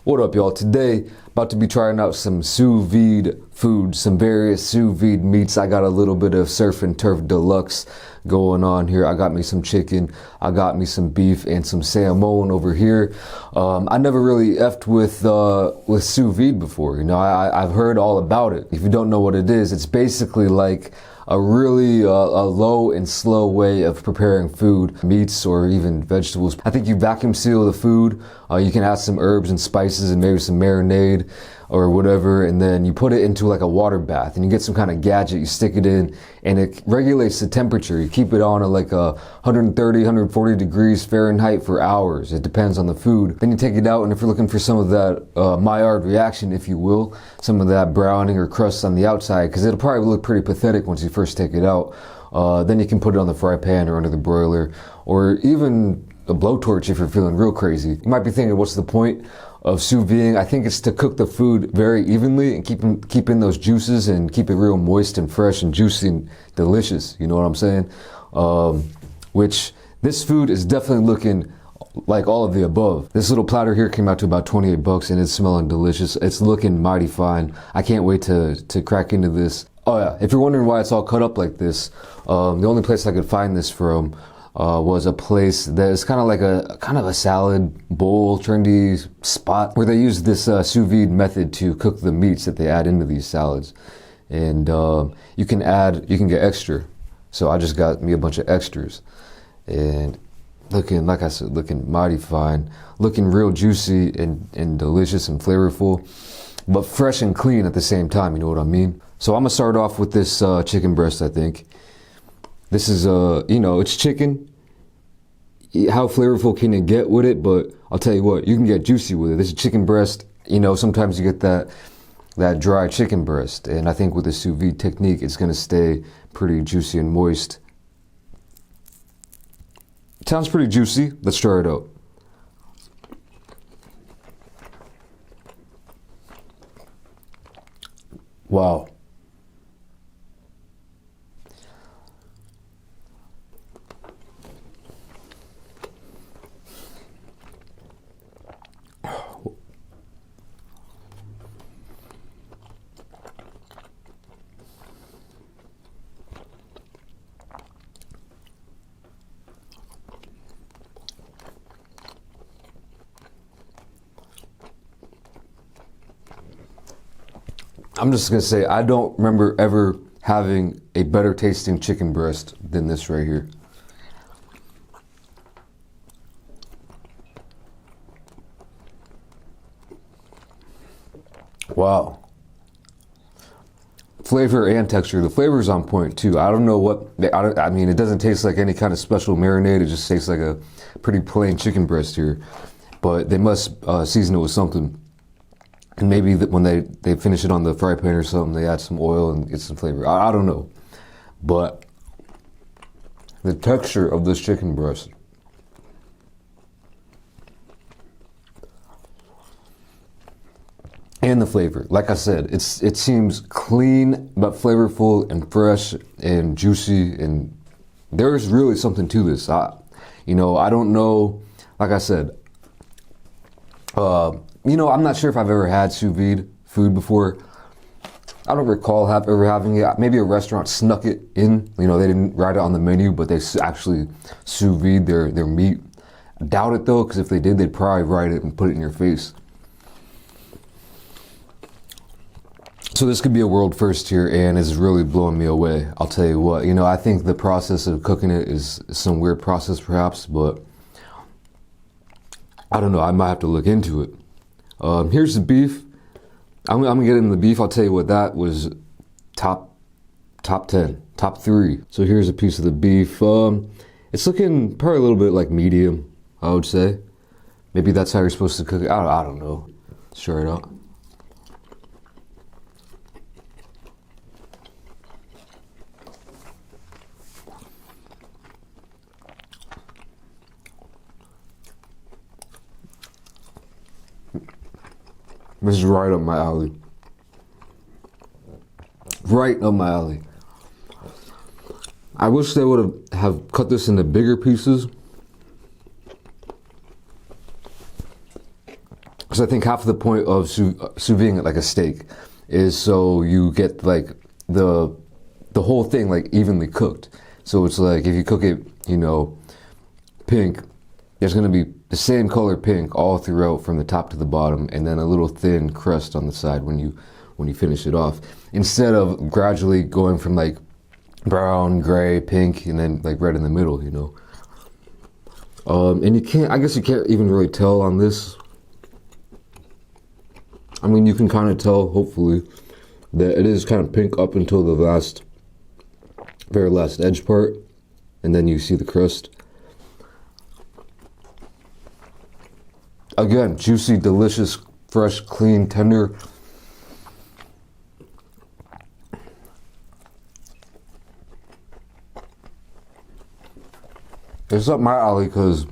What up, y'all? Today, about to be trying out some sous vide food, some various sous vide meats. I got a little bit of surf and turf deluxe going on here. I got me some chicken, I got me some beef, and some salmon over here. I never really effed with sous vide before. You know, I've heard all about it. If you don't know what it is, it's basically like a really a low and slow way of preparing food, meats or even vegetables. I think you vacuum seal the food. You can add some herbs and spices and maybe some marinade or whatever, and then you put it into like a water bath and you get some kind of gadget, you stick it in, and it regulates the temperature. You keep it on at like 130, 140 degrees Fahrenheit for hours. It depends on the food. Then you take it out, and if you're looking for some of that Maillard reaction, if you will, some of that browning or crust on the outside, because it'll probably look pretty pathetic once you first take it out, then you can put it on the fry pan or under the broiler, or even a blowtorch if you're feeling real crazy. You might be thinking, what's the point of sous videing? I think it's to cook the food very evenly and keep in those juices and keep it real moist and fresh and juicy and delicious. You know what I'm saying? Which this food is definitely looking like all of the above. This little platter here came out to about 28 bucks and it's smelling delicious. It's looking mighty fine. I can't wait to crack into this. Oh yeah, if you're wondering why it's all cut up like this, the only place I could find this from was a place that is kind of like a salad bowl, trendy spot where they use this sous vide method to cook the meats that they add into these salads. And you can get extra. So I just got me a bunch of extras. And looking, like I said, looking mighty fine, looking real juicy and delicious and flavorful, but fresh and clean at the same time, you know what I mean? So I'm gonna start off with this chicken breast, I think. This is, you know, it's chicken. How flavorful can you get with it? But I'll tell you what, you can get juicy with it. This is chicken breast. You know, sometimes you get that dry chicken breast. And I think with the sous vide technique, it's going to stay pretty juicy and moist. It sounds pretty juicy. Let's try it out. Wow. I'm just gonna say, I don't remember ever having a better tasting chicken breast than this right here. Wow. Flavor and texture. The flavor's on point too. I don't know what, I mean, it doesn't taste like any kind of special marinade. It just tastes like a pretty plain chicken breast here. But they must season it with something. And maybe when they finish it on the fry pan or something, they add some oil and get some flavor. I don't know. But the texture of this chicken breast. And the flavor. Like I said, it seems clean but flavorful and fresh and juicy, and there's really something to this. You know, I don't know, like I said, you know, I'm not sure if I've ever had sous vide food before. I don't recall ever having it. Maybe a restaurant snuck it in. You know, they didn't write it on the menu, but they actually sous vide their meat. I doubt it though, because if they did, they'd probably write it and put it in your face. So this could be a world first here, and it's really blowing me away. I'll tell you what. You know, I think the process of cooking it is some weird process perhaps, but I don't know. I might have to look into it. Here's the beef. I'm gonna get into the beef. I'll tell you what, that was top 10, top 3. So here's a piece of the beef. It's looking probably a little bit like medium, I would say. Maybe that's how you're supposed to cook it. I don't know. Let's try it out. This is right up my alley. Right up my alley. I wish they would have cut this into bigger pieces. because I think half of the point of sous videing it like a steak is so you get like the whole thing like evenly cooked. So it's like if you cook it, you know, pink, there's going to be the same color pink all throughout from the top to the bottom, and then a little thin crust on the side when you finish it off, instead of gradually going from like brown, gray, pink, and then like red in the middle, you know. And you can't, I guess you can't even really tell on this. I mean, you can kind of tell, hopefully, that it is kind of pink up until the very last edge part, and then you see the crust. Again, juicy, delicious, fresh, clean, tender. It's up my alley because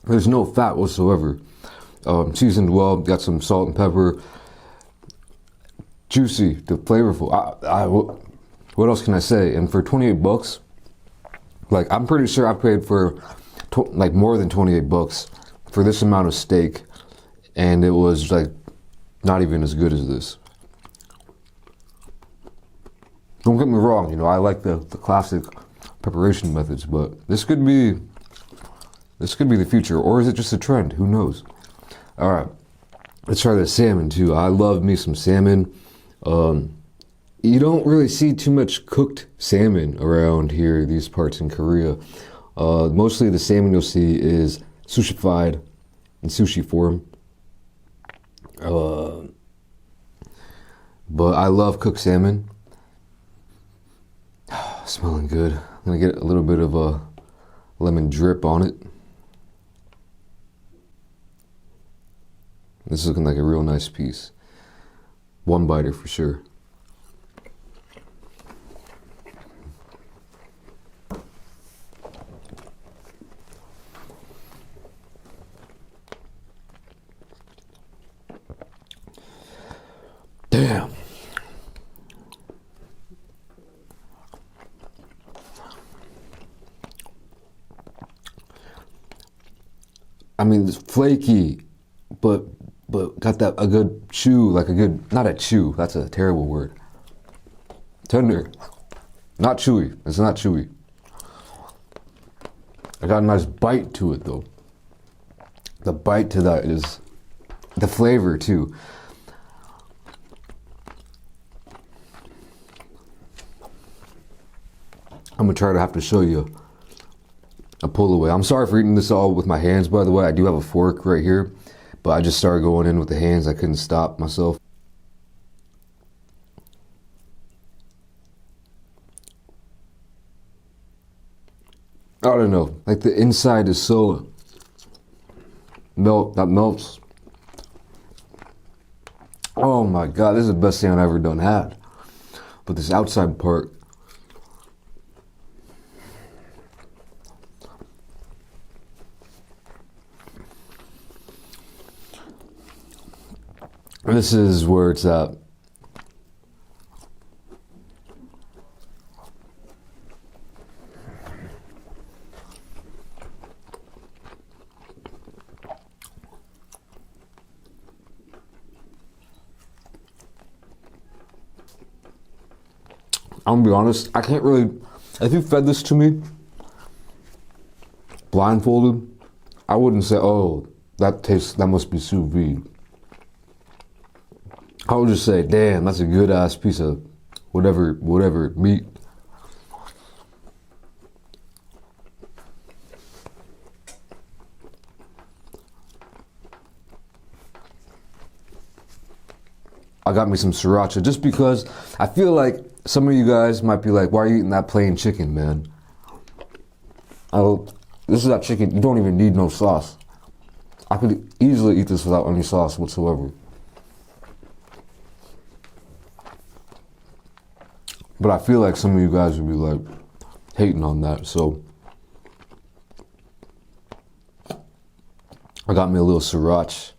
there's no fat whatsoever. Seasoned well, got some salt and pepper. Juicy, flavorful. What else can I say? And for 28 bucks, like I'm pretty sure I paid for like more than 28 bucks for this amount of steak, and it was like not even as good as this. Don't get me wrong, you know, I like the classic preparation methods, but this could be the future, or is it just a trend? Who knows? All right, let's try the salmon too. I love me some salmon. You don't really see too much cooked salmon around here, these parts in Korea. Mostly the salmon you'll see is Sous-Vide in sushi form. But I love cooked salmon. Smelling good. I'm gonna get a little bit of a lemon drip on it. This is looking like a real nice piece. One biter for sure. Damn. I mean, it's flaky, but got that a good chew, like a good, not a chew, that's a terrible word. Tender, not chewy, it's not chewy. I got a nice bite to it though. The bite to that is the flavor too. I'm gonna try to have to show you a pull away. I'm sorry for eating this all with my hands, by the way. I do have a fork right here, but I just started going in with the hands. I couldn't stop myself. I don't know, like the inside is so that melts. Oh my God, this is the best thing I've ever had. But this outside part, this is where it's at. I'm gonna be honest, I can't really, if you fed this to me blindfolded, I wouldn't say, oh, that must be sous vide. I would just say, damn, that's a good ass piece of whatever meat. I got me some sriracha just because I feel like some of you guys might be like, why are you eating that plain chicken, man? This is that chicken, you don't even need no sauce. I could easily eat this without any sauce whatsoever. But I feel like some of you guys would be like hating on that, so I got me a little sriracha.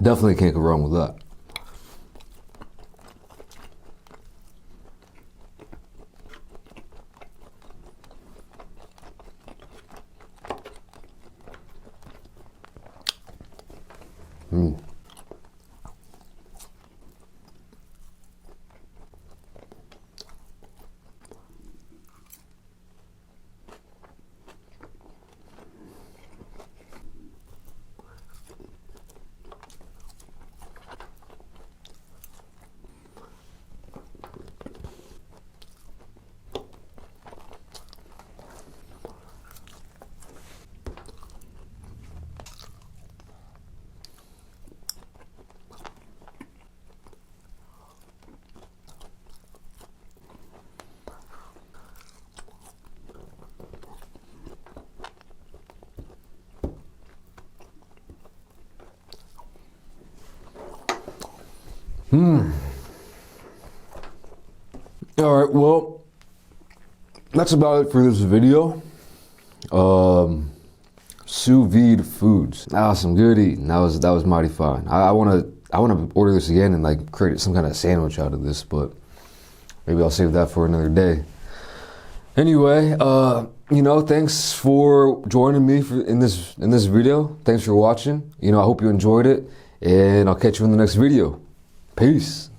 Definitely can't go wrong with that. All right, well, that's about it for this video. Sous vide foods. That was some good eating. That was mighty fine. I wanna order this again and like create some kind of sandwich out of this, but maybe I'll save that for another day. Anyway, you know, thanks for joining me in this video. Thanks for watching. You know, I hope you enjoyed it, and I'll catch you in the next video. Peace.